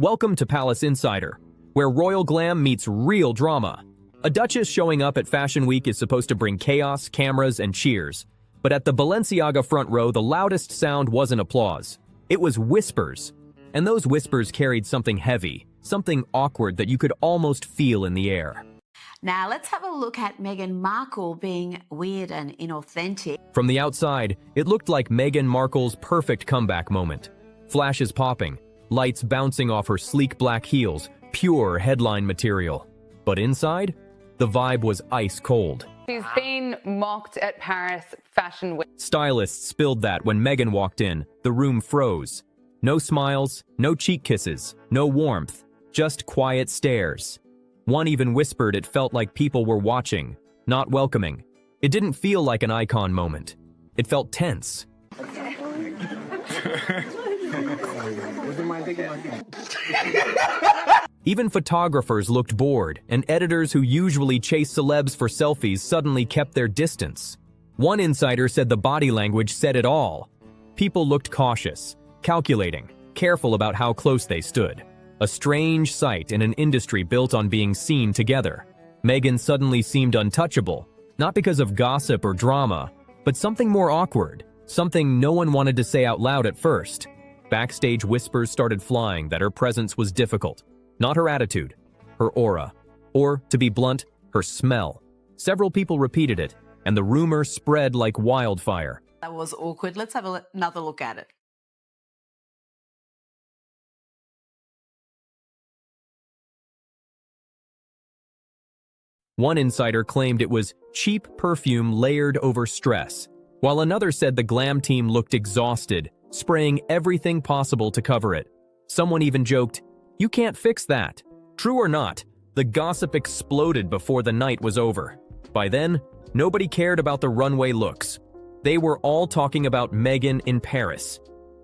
Welcome to Palace Insider, where royal glam meets real drama. A duchess showing up at Fashion Week is supposed to bring chaos, cameras, and cheers. But at the Balenciaga front row, the loudest sound wasn't applause. It was whispers. And those whispers carried something heavy, something awkward that you could almost feel in the air. Now let's have a look at Meghan Markle being weird and inauthentic. From the outside, it looked like Meghan Markle's perfect comeback moment. Flashes popping, lights bouncing off her sleek black heels, pure headline material. But inside, the vibe was ice cold. She's been mocked at Paris Fashion Week. Stylists spilled that when Meghan walked in. The room froze. No smiles, no cheek kisses, no warmth, just quiet stares. One even whispered it felt like people were watching, not welcoming. It didn't feel like an icon moment. It felt tense. Even photographers looked bored, and editors who usually chase celebs for selfies suddenly kept their distance. One insider said the body language said it all. People looked cautious, calculating, careful about how close they stood. A strange sight in an industry built on being seen together. Meghan suddenly seemed untouchable, not because of gossip or drama, but something more awkward, something no one wanted to say out loud at first. Backstage whispers started flying that her presence was difficult. Not her attitude, her aura, or, to be blunt, her smell. Several people repeated it, and the rumor spread like wildfire. That was awkward. Let's have another look at it. One insider claimed it was cheap perfume layered over stress, while another said the glam team looked exhausted, spraying everything possible to cover it. Someone even joked, "You can't fix that." True or not, the gossip exploded before the night was over. By then, nobody cared about the runway looks. They were all talking about Meghan in Paris.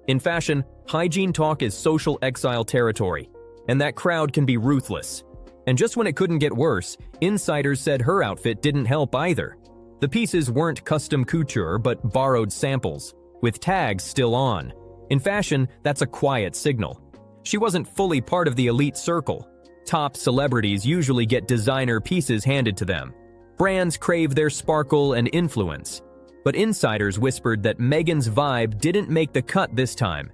In fashion, hygiene talk is social exile territory, and that crowd can be ruthless. And just when it couldn't get worse, insiders said her outfit didn't help either. The pieces weren't custom couture but borrowed samples, with tags still on. In fashion, that's a quiet signal. She wasn't fully part of the elite circle. Top celebrities usually get designer pieces handed to them. Brands crave their sparkle and influence. But insiders whispered that Meghan's vibe didn't make the cut this time,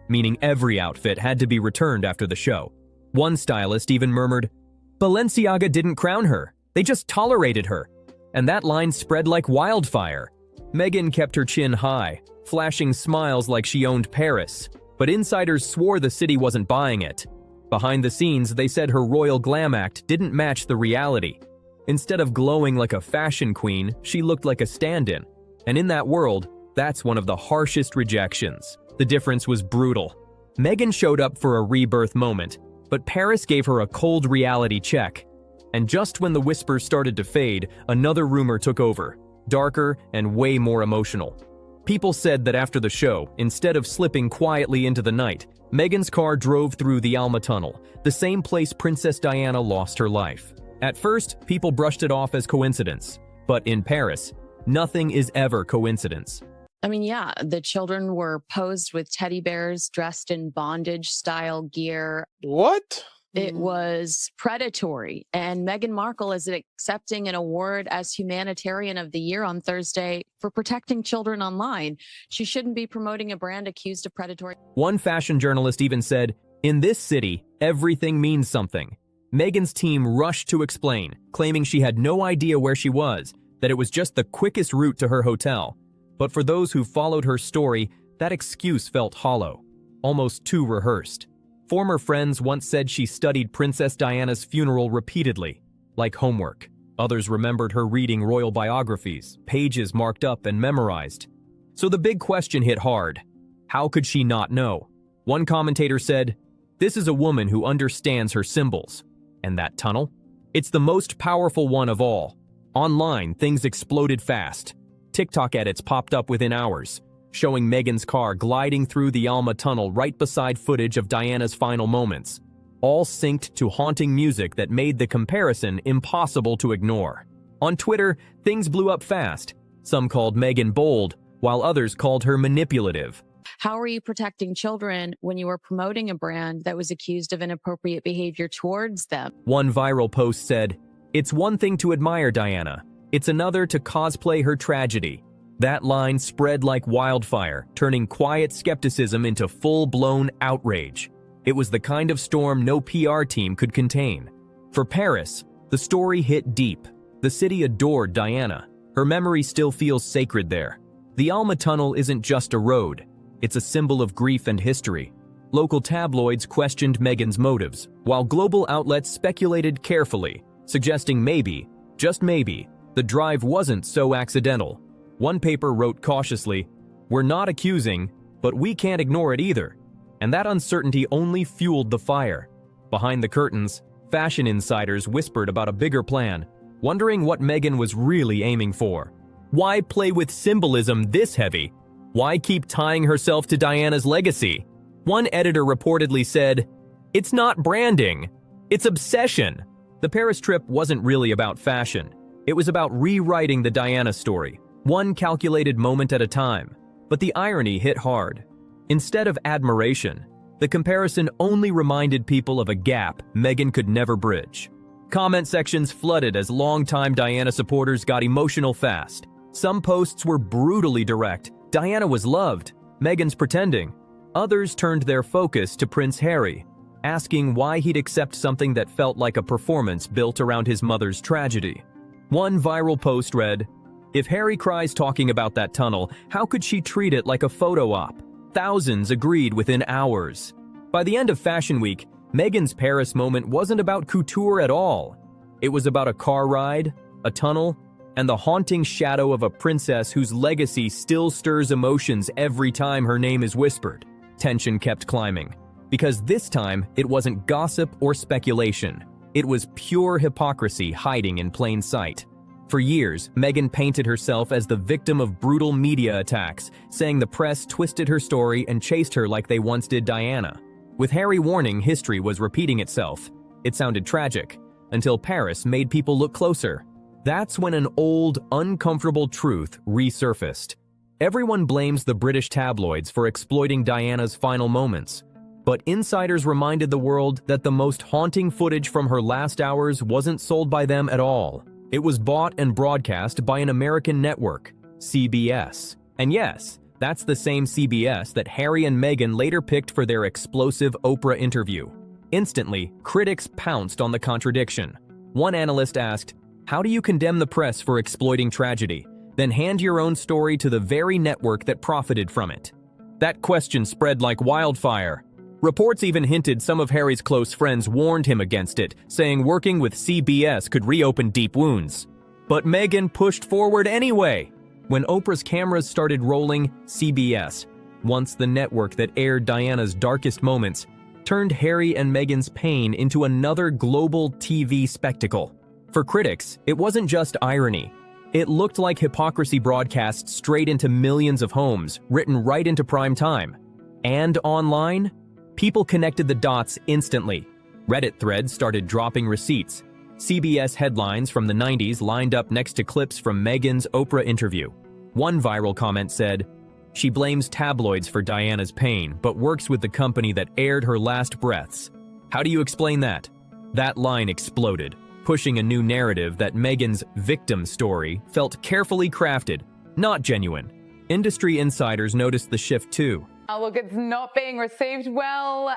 meaning every outfit had to be returned after the show. One stylist even murmured, "Balenciaga didn't crown her, they just tolerated her." And that line spread like wildfire. Meghan kept her chin high, flashing smiles like she owned Paris, but insiders swore the city wasn't buying it. Behind the scenes, they said her royal glam act didn't match the reality. Instead of glowing like a fashion queen, she looked like a stand-in. And in that world, that's one of the harshest rejections. The difference was brutal. Meghan showed up for a rebirth moment, but Paris gave her a cold reality check. And just when the whispers started to fade, another rumor took over, darker and way more emotional. People said that after the show, instead of slipping quietly into the night, Meghan's car drove through the Alma Tunnel, the same place Princess Diana lost her life. At first, people brushed it off as coincidence. But in Paris, nothing is ever coincidence. I mean, yeah, the children were posed with teddy bears dressed in bondage-style gear. What? It was predatory. And Meghan Markle is accepting an award as Humanitarian of the Year on Thursday for protecting children online. She shouldn't be promoting a brand accused of predatory. One fashion journalist even said, "In this city, everything means something." Meghan's team rushed to explain, claiming she had no idea where she was, that it was just the quickest route to her hotel. But for those who followed her story, that excuse felt hollow, almost too rehearsed. Former friends once said she studied Princess Diana's funeral repeatedly, like homework. Others remembered her reading royal biographies, pages marked up and memorized. So the big question hit hard. How could she not know? One commentator said, "This is a woman who understands her symbols." And that tunnel? It's the most powerful one of all. Online, things exploded fast. TikTok edits popped up within hours, showing Meghan's car gliding through the Alma Tunnel right beside footage of Diana's final moments, all synced to haunting music that made the comparison impossible to ignore. On Twitter, things blew up fast. Some called Meghan bold, while others called her manipulative. How are you protecting children when you are promoting a brand that was accused of inappropriate behavior towards them? One viral post said, "It's one thing to admire Diana. It's another to cosplay her tragedy." That line spread like wildfire, turning quiet skepticism into full-blown outrage. It was the kind of storm no PR team could contain. For Paris, the story hit deep. The city adored Diana. Her memory still feels sacred there. The Alma Tunnel isn't just a road. It's a symbol of grief and history. Local tabloids questioned Meghan's motives, while global outlets speculated carefully, suggesting maybe, just maybe, the drive wasn't so accidental. One paper wrote cautiously, "We're not accusing, but we can't ignore it either." And that uncertainty only fueled the fire. Behind the curtains, fashion insiders whispered about a bigger plan, wondering what Meghan was really aiming for. Why play with symbolism this heavy? Why keep tying herself to Diana's legacy? One editor reportedly said, "It's not branding, it's obsession." The Paris trip wasn't really about fashion. It was about rewriting the Diana story, one calculated moment at a time. But the irony hit hard. Instead of admiration, the comparison only reminded people of a gap Meghan could never bridge. Comment sections flooded as longtime Diana supporters got emotional fast. Some posts were brutally direct. Diana was loved. Meghan's pretending. Others turned their focus to Prince Harry, asking why he'd accept something that felt like a performance built around his mother's tragedy. One viral post read, "If Harry cries talking about that tunnel, how could she treat it like a photo op?" Thousands agreed within hours. By the end of Fashion Week, Meghan's Paris moment wasn't about couture at all. It was about a car ride, a tunnel, and the haunting shadow of a princess whose legacy still stirs emotions every time her name is whispered. Tension kept climbing, because this time it wasn't gossip or speculation. It was pure hypocrisy hiding in plain sight. For years, Meghan painted herself as the victim of brutal media attacks, saying the press twisted her story and chased her like they once did Diana. With Harry warning history was repeating itself, it sounded tragic, until Paris made people look closer. That's when an old, uncomfortable truth resurfaced. Everyone blames the British tabloids for exploiting Diana's final moments. But insiders reminded the world that the most haunting footage from her last hours wasn't sold by them at all. It was bought and broadcast by an American network, CBS. And yes, that's the same CBS that Harry and Meghan later picked for their explosive Oprah interview. Instantly, critics pounced on the contradiction. One analyst asked, "How do you condemn the press for exploiting tragedy, then hand your own story to the very network that profited from it?" That question spread like wildfire. Reports even hinted some of Harry's close friends warned him against it, saying working with CBS could reopen deep wounds. But Meghan pushed forward anyway. When Oprah's cameras started rolling, CBS, once the network that aired Diana's darkest moments, turned Harry and Meghan's pain into another global TV spectacle. For critics, it wasn't just irony. It looked like hypocrisy broadcast straight into millions of homes, written right into prime time. And online, people connected the dots instantly. Reddit threads started dropping receipts. CBS headlines from the 90s lined up next to clips from Meghan's Oprah interview. One viral comment said, "She blames tabloids for Diana's pain, but works with the company that aired her last breaths. How do you explain that?" That line exploded, pushing a new narrative that Meghan's victim story felt carefully crafted, not genuine. Industry insiders noticed the shift too. Look, it's not being received well,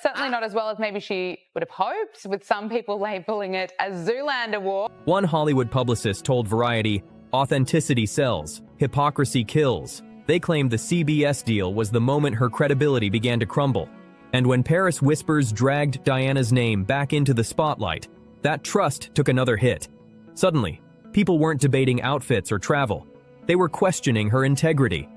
certainly not as well as maybe she would have hoped, with some people labeling it a Zoolander war. One Hollywood publicist told Variety, "Authenticity sells, hypocrisy kills." They claimed the CBS deal was the moment her credibility began to crumble. And when Paris whispers dragged Diana's name back into the spotlight, that trust took another hit. Suddenly, people weren't debating outfits or travel. They were questioning her integrity.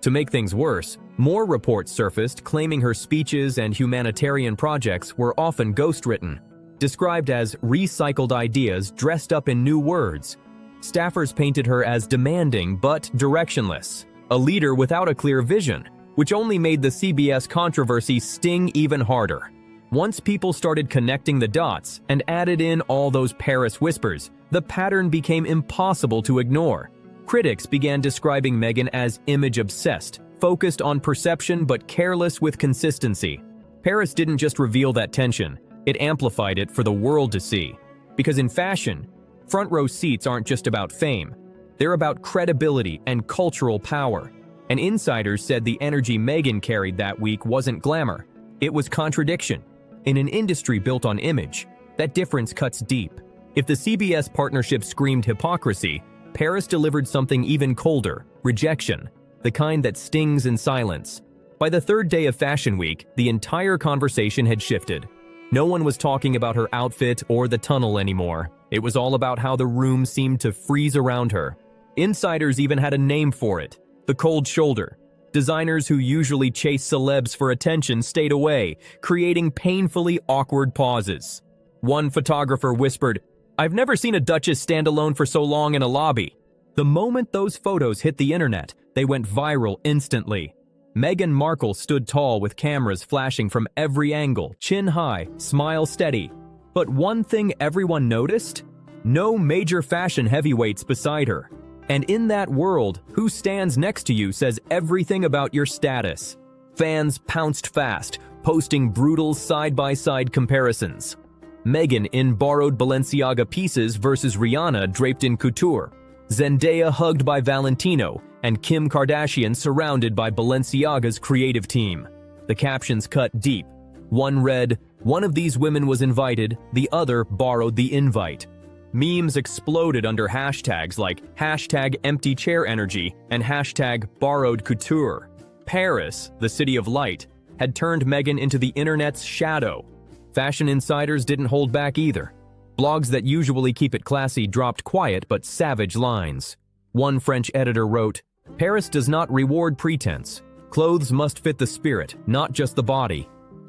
To make things worse, more reports surfaced claiming her speeches and humanitarian projects were often ghostwritten, described as recycled ideas dressed up in new words. Staffers painted her as demanding but directionless, a leader without a clear vision, which only made the CBS controversy sting even harder. Once people started connecting the dots and added in all those Paris whispers, the pattern became impossible to ignore. Critics began describing Meghan as image-obsessed, focused on perception but careless with consistency. Paris didn't just reveal that tension, it amplified it for the world to see. Because in fashion, front row seats aren't just about fame. They're about credibility and cultural power. And insiders said the energy Meghan carried that week wasn't glamour. It was contradiction. In an industry built on image, that difference cuts deep. If the CBS partnership screamed hypocrisy, Paris delivered something even colder: rejection, the kind that stings in silence. By the third day of Fashion Week, the entire conversation had shifted. No one was talking about her outfit or the tunnel anymore. It was all about how the room seemed to freeze around her. Insiders even had a name for it: the cold shoulder. Designers who usually chase celebs for attention stayed away, creating painfully awkward pauses. One photographer whispered, "I've never seen a duchess stand alone for so long in a lobby." The moment those photos hit the internet, they went viral instantly. Meghan Markle stood tall with cameras flashing from every angle, chin high, smile steady. But one thing everyone noticed? No major fashion heavyweights beside her. And in that world, who stands next to you says everything about your status. Fans pounced fast, posting brutal side-by-side comparisons. Meghan in borrowed Balenciaga pieces versus Rihanna draped in couture. Zendaya hugged by Valentino, and Kim Kardashian surrounded by Balenciaga's creative team. The captions cut deep. One read, "One of these women was invited, the other borrowed the invite." Memes exploded under hashtags like #EmptyChairEnergy and #BorrowedCouture. Paris, the city of light, had turned Meghan into the internet's shadow. Fashion insiders didn't hold back either. Blogs that usually keep it classy dropped quiet but savage lines. One French editor wrote, "Paris does not reward pretense. Clothes must fit the spirit, not just the body."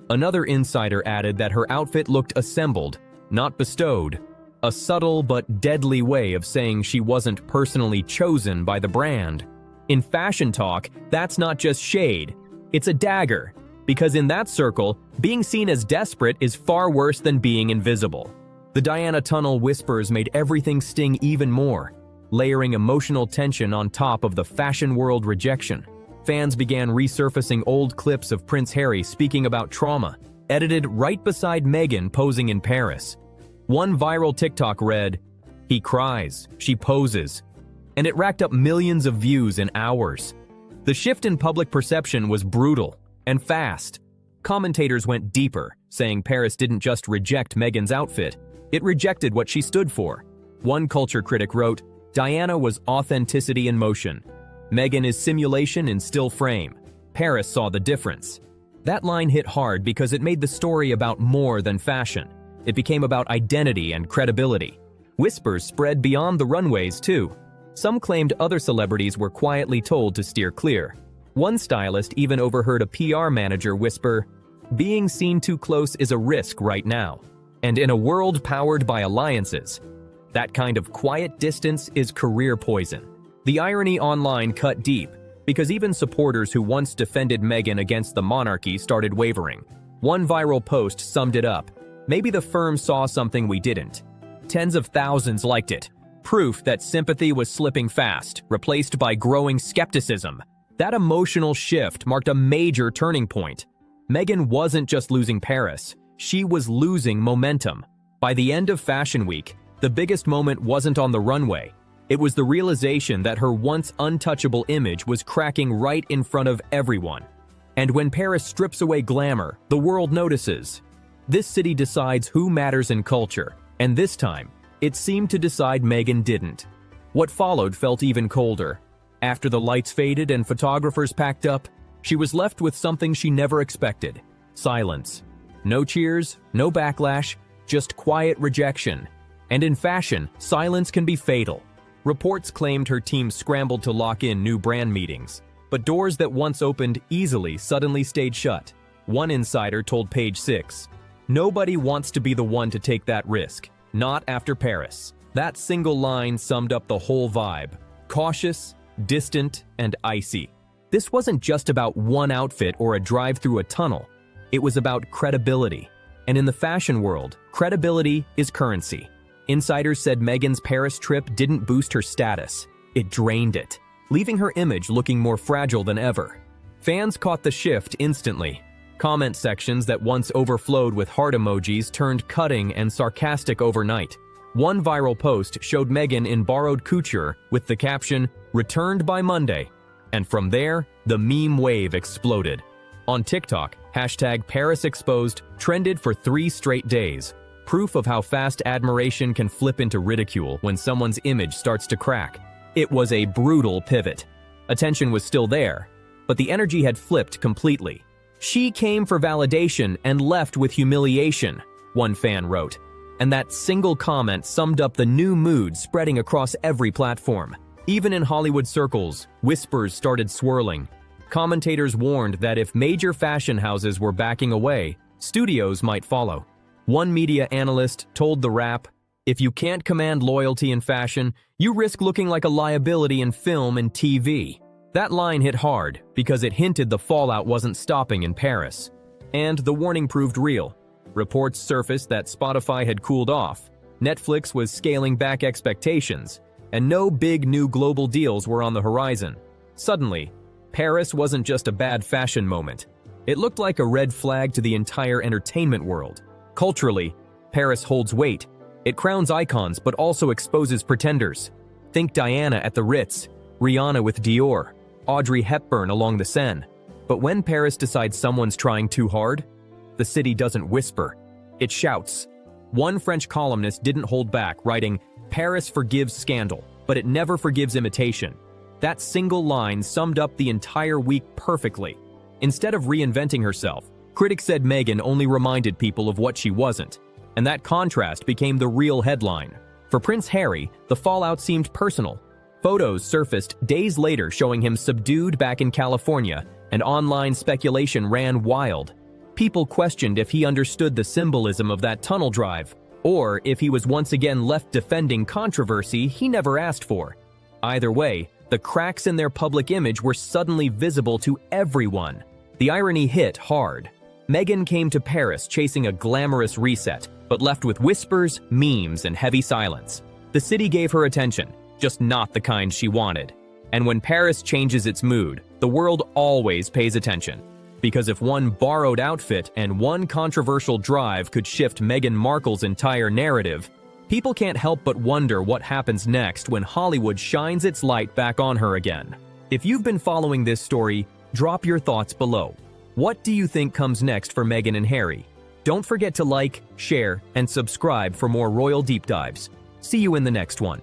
Another insider added that her outfit looked assembled, not bestowed. A subtle but deadly way of saying she wasn't personally chosen by the brand. In fashion talk, that's not just shade, it's a dagger. Because in that circle, being seen as desperate is far worse than being invisible. The Diana Tunnel whispers made everything sting even more, layering emotional tension on top of the fashion world rejection. Fans began resurfacing old clips of Prince Harry speaking about trauma, edited right beside Meghan posing in Paris. One viral TikTok read, "He cries, she poses," and it racked up millions of views in hours. The shift in public perception was brutal and fast. Commentators went deeper, saying Paris didn't just reject Meghan's outfit, it rejected what she stood for. One culture critic wrote, "Diana was authenticity in motion. Meghan is simulation in still frame." Paris saw the difference. That line hit hard because it made the story about more than fashion. It became about identity and credibility. Whispers spread beyond the runways, too. Some claimed other celebrities were quietly told to steer clear. One stylist even overheard a PR manager whisper, "Being seen too close is a risk right now." And in a world powered by alliances, that kind of quiet distance is career poison. The irony online cut deep, because even supporters who once defended Meghan against the monarchy started wavering. One viral post summed it up. "Maybe the firm saw something we didn't." Tens of thousands liked it. Proof that sympathy was slipping fast, replaced by growing skepticism. That emotional shift marked a major turning point. Meghan wasn't just losing Paris, she was losing momentum. By the end of Fashion Week, the biggest moment wasn't on the runway. It was the realization that her once untouchable image was cracking right in front of everyone. And when Paris strips away glamour, the world notices. This city decides who matters in culture, and this time, it seemed to decide Meghan didn't. What followed felt even colder. After the lights faded and photographers packed up, she was left with something she never expected: silence. No cheers, no backlash, just quiet rejection. And in fashion, silence can be fatal. Reports claimed her team scrambled to lock in new brand meetings, but doors that once opened easily suddenly stayed shut. One insider told Page 6, "Nobody wants to be the one to take that risk, not after Paris." That single line summed up the whole vibe: cautious, distant, and icy. This wasn't just about one outfit or a drive through a tunnel. It was about credibility. And in the fashion world, credibility is currency. Insiders said Meghan's Paris trip didn't boost her status. It drained it, leaving her image looking more fragile than ever. Fans caught the shift instantly. Comment sections that once overflowed with heart emojis turned cutting and sarcastic overnight. One viral post showed Meghan in borrowed couture with the caption, "Returned by Monday." And from there, the meme wave exploded. On TikTok, #ParisExposed trended for 3 straight days. Proof of how fast admiration can flip into ridicule when someone's image starts to crack. It was a brutal pivot. Attention was still there, but the energy had flipped completely. "She came for validation and left with humiliation," one fan wrote. And that single comment summed up the new mood spreading across every platform. Even in Hollywood circles, whispers started swirling. Commentators warned that if major fashion houses were backing away, studios might follow. One media analyst told The Wrap, "If you can't command loyalty in fashion, you risk looking like a liability in film and TV." That line hit hard because it hinted the fallout wasn't stopping in Paris. And the warning proved real. Reports surfaced that Spotify had cooled off, Netflix was scaling back expectations, and no big new global deals were on the horizon. Suddenly, Paris wasn't just a bad fashion moment. It looked like a red flag to the entire entertainment world. Culturally, Paris holds weight. It crowns icons but also exposes pretenders. Think Diana at the Ritz, Rihanna with Dior, Audrey Hepburn along the Seine. But when Paris decides someone's trying too hard, the city doesn't whisper, it shouts. One French columnist didn't hold back, writing, "Paris forgives scandal, but it never forgives imitation." That single line summed up the entire week perfectly. Instead of reinventing herself, critics said Meghan only reminded people of what she wasn't. And that contrast became the real headline. For Prince Harry, the fallout seemed personal. Photos surfaced days later showing him subdued back in California, and online speculation ran wild. People questioned if he understood the symbolism of that tunnel drive, or if he was once again left defending controversy he never asked for. Either way, the cracks in their public image were suddenly visible to everyone. The irony hit hard. Meghan came to Paris chasing a glamorous reset, but left with whispers, memes, and heavy silence. The city gave her attention, just not the kind she wanted. And when Paris changes its mood, the world always pays attention. Because if one borrowed outfit and one controversial drive could shift Meghan Markle's entire narrative, people can't help but wonder what happens next when Hollywood shines its light back on her again. If you've been following this story, drop your thoughts below. What do you think comes next for Meghan and Harry? Don't forget to like, share, and subscribe for more royal deep dives. See you in the next one.